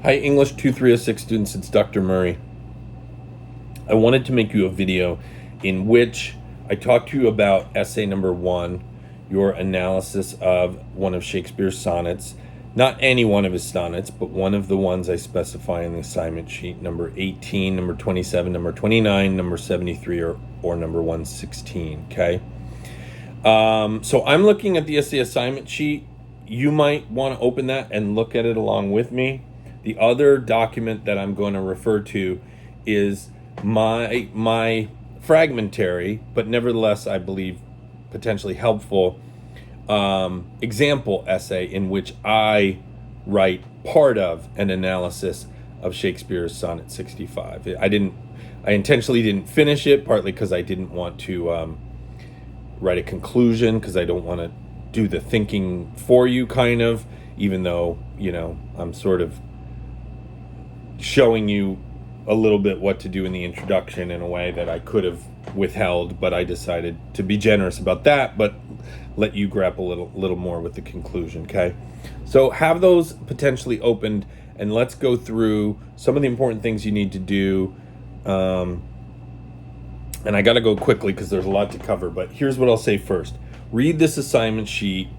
Hi, English 2306 students, it's Dr. Murray. I wanted to make you a video in which I talk to you about essay number 1, your analysis of one of Shakespeare's sonnets. Not any one of his sonnets, but one of the ones I specify in the assignment sheet, number 18, number 27, number 29, number 73, or number 116, okay? So I'm looking at the essay assignment sheet. You might want to open that and look at it along with me. The other document that I'm going to refer to is my fragmentary, but nevertheless, I believe potentially helpful example essay in which I write part of an analysis of Shakespeare's Sonnet 65. I intentionally didn't finish it, partly because I didn't want to write a conclusion, because I don't want to do the thinking for you, kind of, even though, you know, I'm sort of showing you a little bit what to do in the introduction in a way that I could have withheld, but I decided to be generous about that, but let you grapple a little more with the conclusion, okay? So have those potentially opened, and let's go through some of the important things you need to do. And I got to go quickly because there's a lot to cover, but here's what I'll say first. Read this assignment sheet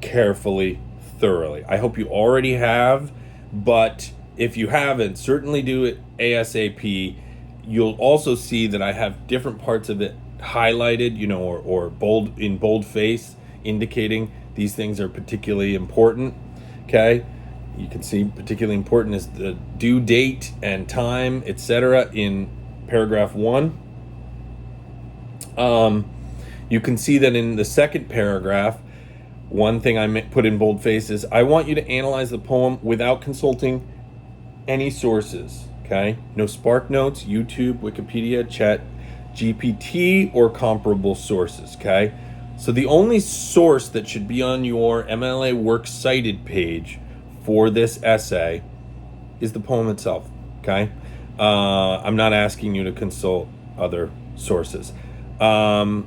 carefully, thoroughly. I hope you already have, but if you haven't, certainly do it ASAP. You'll also see that I have different parts of it highlighted, you know, or bold, in bold face, indicating these things are particularly important, okay? You can see particularly important is the due date and time, etc. in paragraph 1. You can see that in the second paragraph, one thing I put in bold face is I want you to analyze the poem without consulting any sources, okay? No Spark Notes, YouTube, Wikipedia, Chat, GPT, or comparable sources, okay? So the only source that should be on your MLA Works Cited page for this essay is the poem itself, okay? I'm not asking you to consult other sources. Now,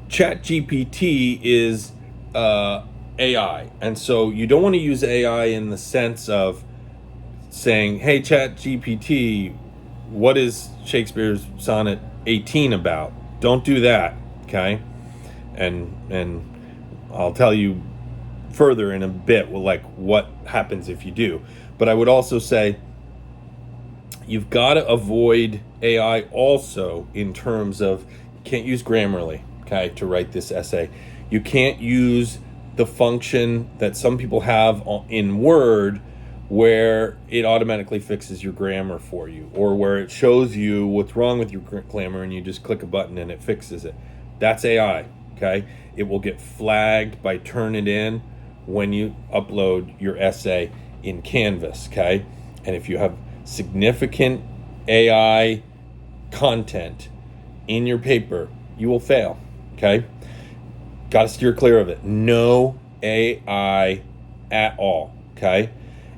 Chat GPT is AI, and so you don't want to use AI in the sense of saying, hey, Chat GPT, what is Shakespeare's Sonnet 18 about? Don't do that, okay? And I'll tell you further in a bit, like what happens if you do. But I would also say you've got to avoid AI also in terms of you can't use Grammarly, okay, to write this essay. You can't use the function that some people have in Word where it automatically fixes your grammar for you, or where it shows you what's wrong with your grammar and you just click a button and it fixes it. That's AI, okay? It will get flagged by Turnitin when you upload your essay in Canvas, okay? And if you have significant AI content in your paper, you will fail, okay? Got to steer clear of it. No AI at all, okay?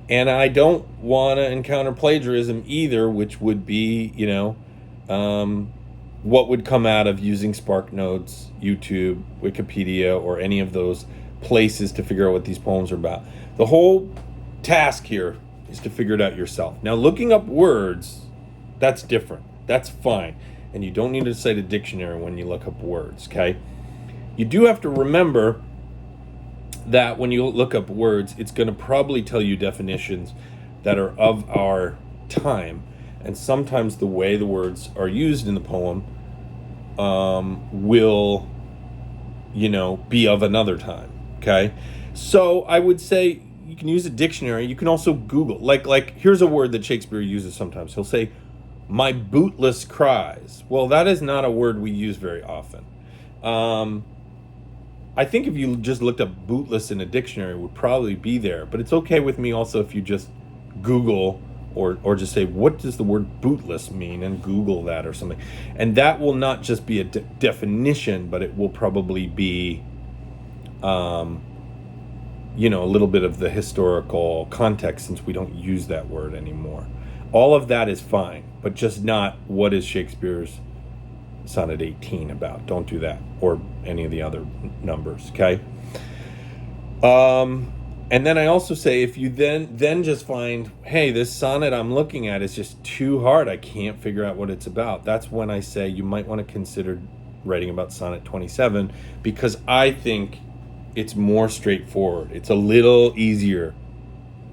And I don't want to encounter plagiarism either, which would be, you know, what would come out of using Spark Notes, YouTube, Wikipedia, or any of those places to figure out what these poems are about. The whole task here is to figure it out yourself. Now, looking up words, that's different. That's fine. And you don't need to cite a dictionary when you look up words, okay? You do have to remember that when you look up words, it's going to probably tell you definitions that are of our time. And sometimes the way the words are used in the poem will, you know, be of another time, okay? So I would say you can use a dictionary. You can also Google. Like here's a word that Shakespeare uses sometimes. He'll say, my bootless cries. Well, that is not a word we use very often. I think if you just looked up bootless in a dictionary, it would probably be there. But it's okay with me also if you just Google or just say, what does the word bootless mean? And Google that or something. And that will not just be a definition, but it will probably be, you know, a little bit of the historical context, since we don't use that word anymore. All of that is fine, but just not what is Shakespeare's Sonnet 18 about. Don't do that, or any of the other numbers, okay? And then I also say, if you then just find, hey, this sonnet I'm looking at is just too hard, I can't figure out what it's about, that's when I say you might want to consider writing about sonnet 27, because I think it's more straightforward. It's a little easier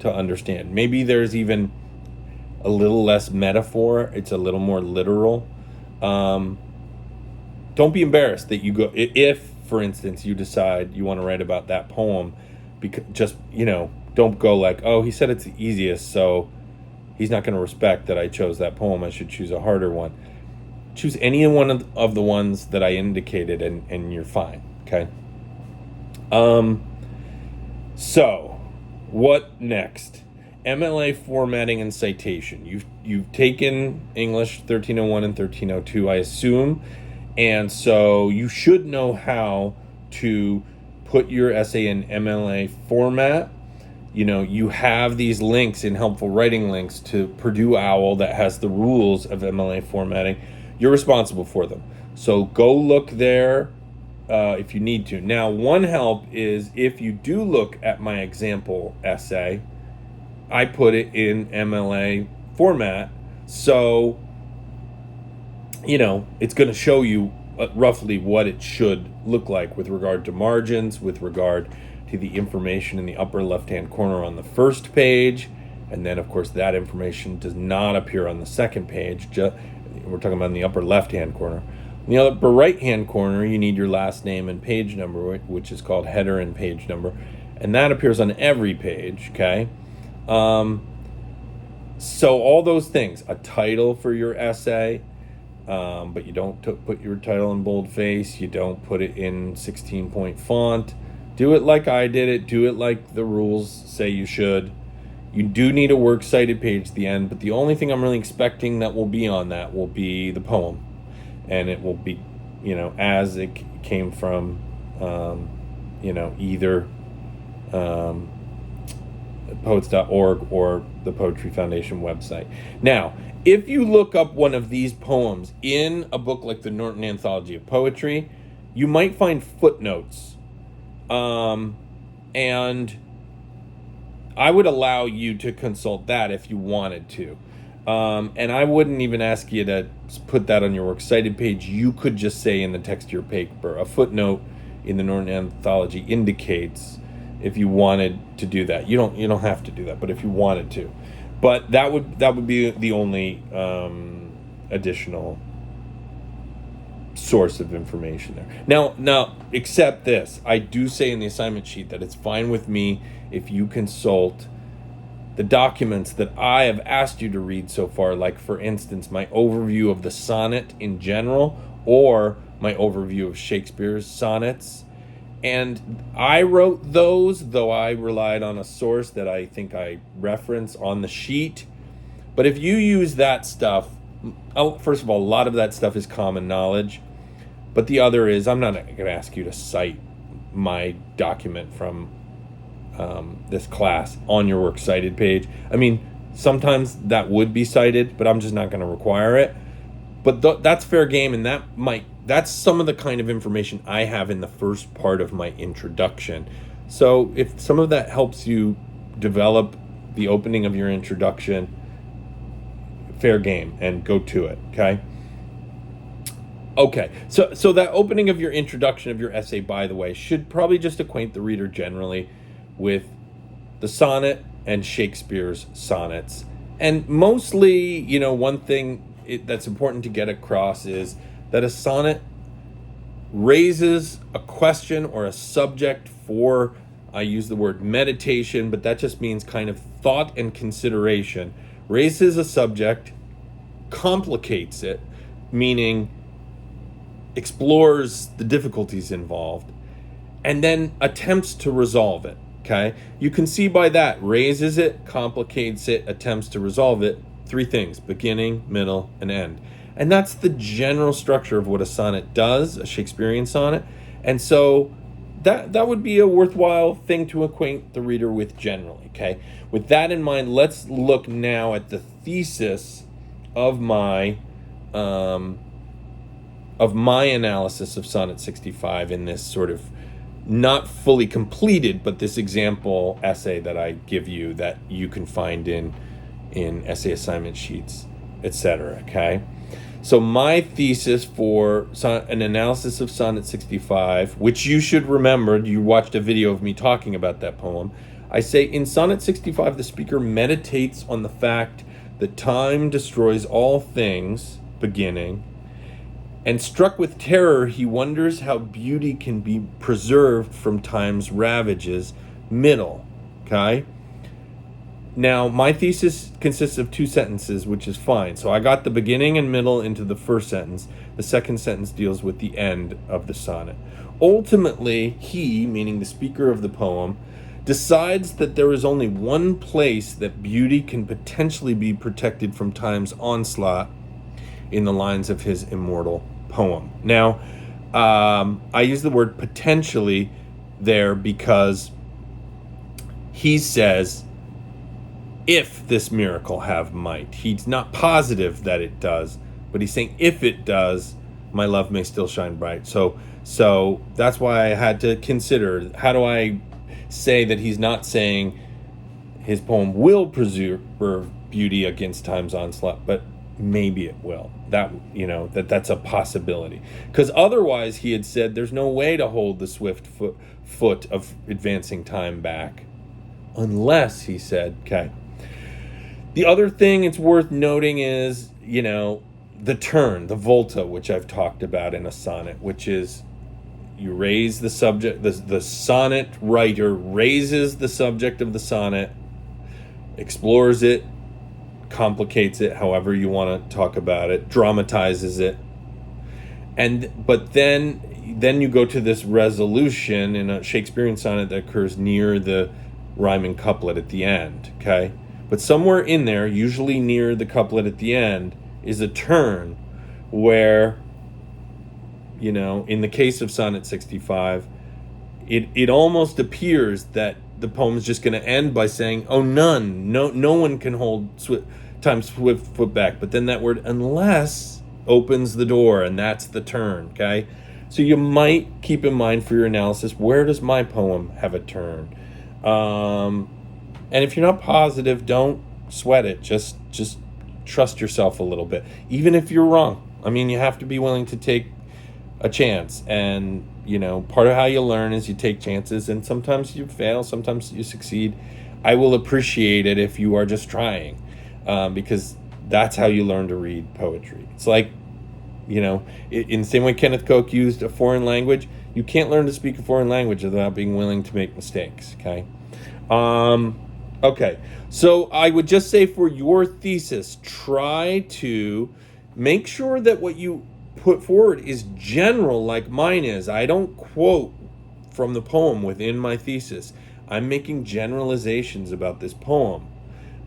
to understand. Maybe there's even a little less metaphor. It's a little more literal. Um, don't be embarrassed that you go, if for instance you decide you want to write about that poem, because just, don't go like, oh, he said it's the easiest, so he's not going to respect that I chose that poem, I should choose a harder one. Choose any one of the ones that I indicated, and you're fine. Okay. So what next? MLA formatting and citation. You've taken English 1301 and 1302, I assume, and so you should know how to put your essay in MLA format. You have these links in Helpful Writing Links to Purdue OWL that has the rules of MLA formatting. You're responsible for them, so go look there if you need to. Now, one help is, if you do look at my example essay, I put it in MLA format, so it's going to show you roughly what it should look like with regard to margins, with regard to the information in the upper left-hand corner on the first page, and then of course that information does not appear on the second page. We're talking about in the upper left-hand corner. In the upper right-hand corner, you need your last name and page number, which is called header and page number, and that appears on every page. Okay. So all those things, a title for your essay, but you don't put your title in boldface, you don't put it in 16-point font. Do it like I did it, do it like the rules say you should. You do need a works cited page at the end, but the only thing I'm really expecting that will be on that will be the poem, and it will be, as it came from, either poets.org or the Poetry Foundation website. Now, if you look up one of these poems in a book like the Norton Anthology of Poetry, you might find footnotes. And I would allow you to consult that if you wanted to. And I wouldn't even ask you to put that on your works cited page. You could just say in the text of your paper, a footnote in the Norton Anthology indicates, if you wanted to do that. You don't have to do that, but if you wanted to. But that would be the only additional source of information there. Now, except this, I do say in the assignment sheet that it's fine with me if you consult the documents that I have asked you to read so far, like for instance my overview of the sonnet in general, or my overview of Shakespeare's sonnets. And I wrote those, though I relied on a source that I think I reference on the sheet. But if you use that stuff, first of all, a lot of that stuff is common knowledge. But the other is, I'm not going to ask you to cite my document from this class on your works cited page. I mean, sometimes that would be cited, but I'm just not going to require it. But that's fair game, and that's some of the kind of information I have in the first part of my introduction. So if some of that helps you develop the opening of your introduction, fair game, and go to it. Okay, so that opening of your introduction of your essay, by the way, should probably just acquaint the reader generally with the sonnet and Shakespeare's sonnets. And mostly, one thing that's important to get across is that a sonnet raises a question or a subject for, I use the word meditation, but that just means kind of thought and consideration. Raises a subject, complicates it, meaning explores the difficulties involved, and then attempts to resolve it. Okay? You can see by that, raises it, complicates it, attempts to resolve it. Three things: beginning, middle, and end. And that's the general structure of what a sonnet does, a Shakespearean sonnet. And so that would be a worthwhile thing to acquaint the reader with generally. Okay? With that in mind, let's look now at the thesis of my analysis of Sonnet 65 in this sort of not fully completed, but this example essay that I give you that you can find in essay assignment sheets, etc. Okay, so my thesis for an analysis of Sonnet 65, which you should remember, you watched a video of me talking about that poem. I say in Sonnet 65, the speaker meditates on the fact that time destroys all things, beginning, and struck with terror, he wonders how beauty can be preserved from time's ravages, middle. Okay? Now, my thesis consists of 2 sentences, which is fine. So I got the beginning and middle into the first sentence. The second sentence deals with the end of the sonnet. Ultimately, he, meaning the speaker of the poem, decides that there is only one place that beauty can potentially be protected from time's onslaught, in the lines of his immortal poem. Now, I use the word potentially there because he says, if this miracle have might. He's not positive that it does, but he's saying if it does, my love may still shine bright. So that's why I had to consider, how do I say that he's not saying his poem will preserve beauty against time's onslaught, but maybe it will. That's a possibility. Because otherwise he had said there's no way to hold the swift foot of advancing time back. Unless, he said, okay. The other thing it's worth noting is, the turn, the volta, which I've talked about in a sonnet, which is you raise the subject, the sonnet writer raises the subject of the sonnet, explores it, complicates it, however you want to talk about it, dramatizes it, but then you go to this resolution in a Shakespearean sonnet that occurs near the rhyming couplet at the end. Okay, but somewhere in there, usually near the couplet at the end, is a turn where, in the case of Sonnet 65, it almost appears that the poem is just going to end by saying, oh, no one can hold time's swift foot back. But then that word unless opens the door, and that's the turn. Okay, so you might keep in mind for your analysis, where does my poem have a turn? And if you're not positive, don't sweat it. Just trust yourself a little bit, even if you're wrong. I mean, you have to be willing to take a chance, and part of how you learn is you take chances, and sometimes you fail, sometimes you succeed. I will appreciate it if you are just trying, because that's how you learn to read poetry. It's like, in the same way Kenneth Koch used a foreign language, you can't learn to speak a foreign language without being willing to make mistakes. Okay, so I would just say for your thesis, try to make sure that what you put forward is general, like mine is. I don't quote from the poem within my thesis. I'm making generalizations about this poem,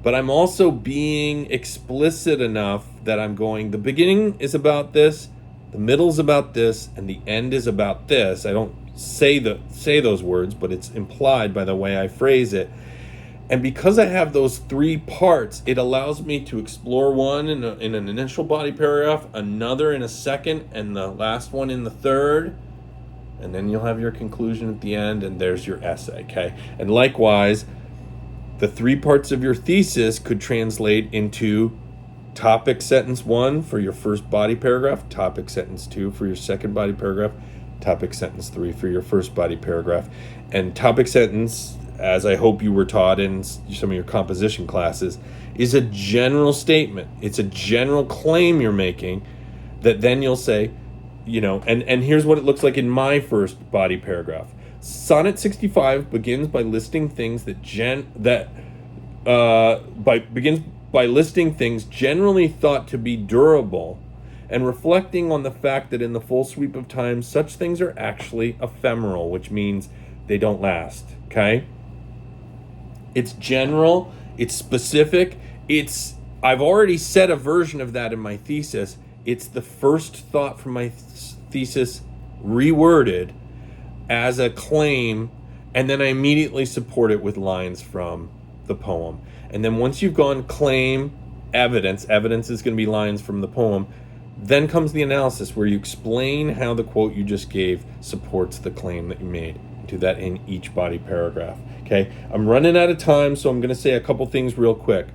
but I'm also being explicit enough that I'm going, the beginning is about this, the middle's about this, and the end is about this. I don't say those words, but it's implied by the way I phrase it. And because I have those 3 parts, it allows me to explore one in an initial body paragraph, another in a second, and the last one in the third. And then you'll have your conclusion at the end, and there's your essay, okay? And likewise, the 3 parts of your thesis could translate into topic sentence 1 for your first body paragraph, topic sentence 2 for your second body paragraph, topic sentence 3 for your first body paragraph. And topic sentence, as I hope you were taught in some of your composition classes, is a general statement. It's a general claim you're making that then you'll say, and here's what it looks like in my first body paragraph. Sonnet 65 begins by listing things begins by listing things generally thought to be durable, and reflecting on the fact that in the full sweep of time, such things are actually ephemeral, which means they don't last. Okay? It's general, it's specific, I've already said a version of that in my thesis. It's the first thought from my thesis reworded as a claim, and then I immediately support it with lines from the poem. And then once you've gone claim, evidence is going to be lines from the poem, then comes the analysis where you explain how the quote you just gave supports the claim that you made. Do that in each body paragraph. Okay, I'm running out of time, so I'm going to say a couple things real quick.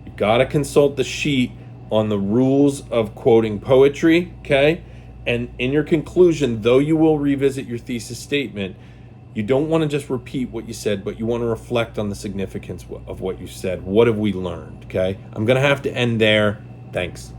You got to consult the sheet on the rules of quoting poetry, okay? And in your conclusion, though you will revisit your thesis statement, you don't want to just repeat what you said, but you want to reflect on the significance of what you said. What have we learned, okay? I'm going to have to end there. Thanks.